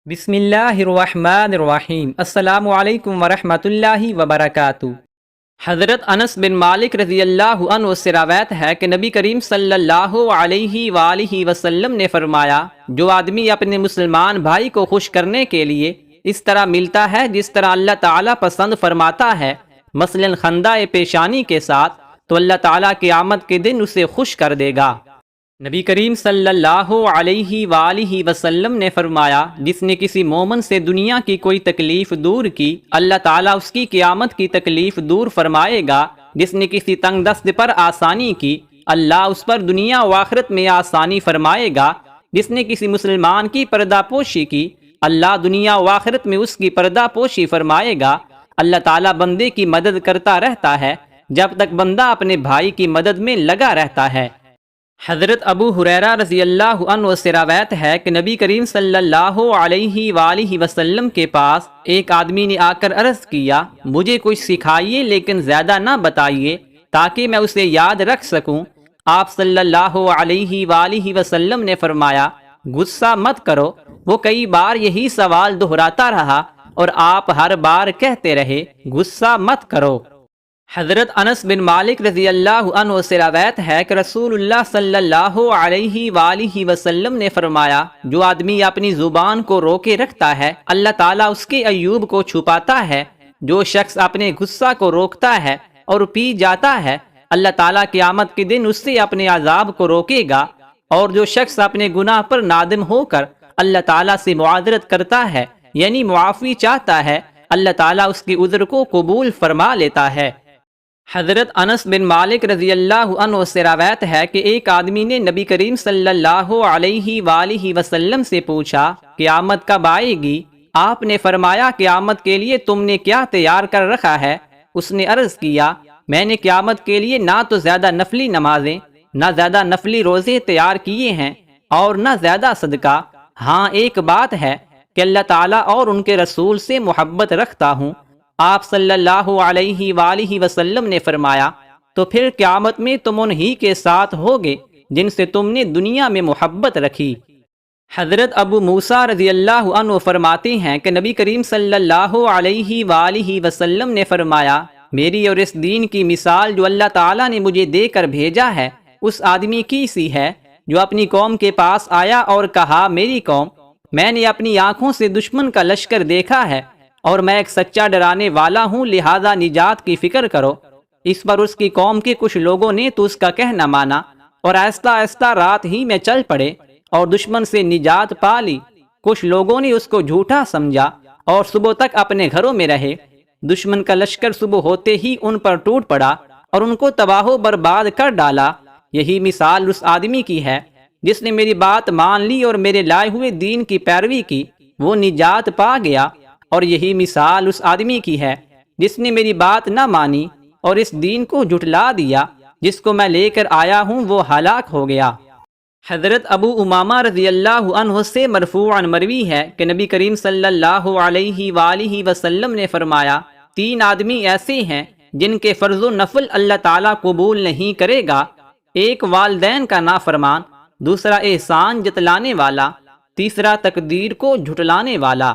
بسم اللہ الرحمن الرحیم۔ السلام علیکم ورحمۃ اللہ وبرکاتہ۔ حضرت انس بن مالک رضی اللہ عنہ سے روایت ہے کہ نبی کریم صلی اللہ علیہ وآلہ وسلم نے فرمایا، جو آدمی اپنے مسلمان بھائی کو خوش کرنے کے لیے اس طرح ملتا ہے جس طرح اللہ تعالیٰ پسند فرماتا ہے، مثلا خندہ پیشانی کے ساتھ، تو اللہ تعالیٰ قیامت کے دن اسے خوش کر دے گا۔ نبی کریم صلی اللہ علیہ وآلہ وسلم نے فرمایا، جس نے کسی مومن سے دنیا کی کوئی تکلیف دور کی، اللہ تعالیٰ اس کی قیامت کی تکلیف دور فرمائے گا۔ جس نے کسی تنگ دست پر آسانی کی، اللہ اس پر دنیا و آخرت میں آسانی فرمائے گا۔ جس نے کسی مسلمان کی پردہ پوشی کی، اللہ دنیا و آخرت میں اس کی پردہ پوشی فرمائے گا۔ اللہ تعالیٰ بندے کی مدد کرتا رہتا ہے جب تک بندہ اپنے بھائی کی مدد میں لگا رہتا ہے۔ حضرت ابو ہریرہ رضی اللہ عنہ سے روایت ہے کہ نبی کریم صلی اللہ علیہ وآلہ وسلم کے پاس ایک آدمی نے آ کر عرض کیا، مجھے کچھ سکھائیے لیکن زیادہ نہ بتائیے تاکہ میں اسے یاد رکھ سکوں۔ آپ صلی اللہ علیہ وآلہ وسلم نے فرمایا، غصہ مت کرو۔ وہ کئی بار یہی سوال دہراتا رہا اور آپ ہر بار کہتے رہے، غصہ مت کرو۔ حضرت انس بن مالک رضی اللہ عنہ سے روایت ہے کہ رسول اللہ صلی اللہ علیہ وآلہ وسلم نے فرمایا، جو آدمی اپنی زبان کو روکے رکھتا ہے، اللہ تعالیٰ اس کے عیوب کو چھپاتا ہے۔ جو شخص اپنے غصہ کو روکتا ہے اور پی جاتا ہے، اللہ تعالیٰ قیامت کے دن اس سے اپنے عذاب کو روکے گا۔ اور جو شخص اپنے گناہ پر نادم ہو کر اللہ تعالیٰ سے معاذرت کرتا ہے، یعنی معافی چاہتا ہے، اللہ تعالیٰ اس کی عذر کو قبول فرما لیتا ہے۔ حضرت انس بن مالک رضی اللہ عنہ سے روایت ہے کہ ایک آدمی نے نبی کریم صلی اللہ علیہ وآلہ وسلم سے پوچھا، قیامت کب آئے گی؟ آپ نے فرمایا، قیامت کے لیے تم نے کیا تیار کر رکھا ہے؟ اس نے عرض کیا، میں نے قیامت کے لیے نہ تو زیادہ نفلی نمازیں، نہ زیادہ نفلی روزے تیار کیے ہیں اور نہ زیادہ صدقہ۔ ہاں، ایک بات ہے کہ اللہ تعالیٰ اور ان کے رسول سے محبت رکھتا ہوں۔ آپ صلی اللہ علیہ وآلہ وسلم نے فرمایا، تو پھر قیامت میں تم انہی کے ساتھ ہوگے جن سے تم نے دنیا میں محبت رکھی۔ حضرت ابو موسیٰ رضی اللہ عنہ فرماتے ہیں کہ نبی کریم صلی اللہ علیہ وآلہ وسلم نے فرمایا، میری اور اس دین کی مثال جو اللہ تعالیٰ نے مجھے دے کر بھیجا ہے، اس آدمی کی سی ہے جو اپنی قوم کے پاس آیا اور کہا، میری قوم، میں نے اپنی آنکھوں سے دشمن کا لشکر دیکھا ہے اور میں ایک سچا ڈرانے والا ہوں، لہذا نجات کی فکر کرو۔ اس پر اس کی قوم کے کچھ لوگوں نے تو اس کا کہنا مانا اور آہستہ آہستہ رات ہی میں چل پڑے اور دشمن سے نجات پا لی۔ کچھ لوگوں نے اس کو جھوٹا سمجھا اور صبح تک اپنے گھروں میں رہے۔ دشمن کا لشکر صبح ہوتے ہی ان پر ٹوٹ پڑا اور ان کو تباہ و برباد کر ڈالا۔ یہی مثال اس آدمی کی ہے جس نے میری بات مان لی اور میرے لائے ہوئے دین کی پیروی کی، وہ نجات پا گیا۔ اور یہی مثال اس آدمی کی ہے جس نے میری بات نہ مانی اور اس دین کو جھٹلا دیا جس کو میں لے کر آیا ہوں، وہ ہلاک ہو گیا۔ حضرت ابو امامہ رضی اللہ عنہ سے مرفوعاً مروی ہے کہ نبی کریم صلی اللہ علیہ وآلہ وسلم نے فرمایا، 3 آدمی ایسے ہیں جن کے فرض و نفل اللہ تعالیٰ قبول نہیں کرے گا، ایک والدین کا نافرمان، دوسرا احسان جتلانے والا، تیسرا تقدیر کو جھٹلانے والا۔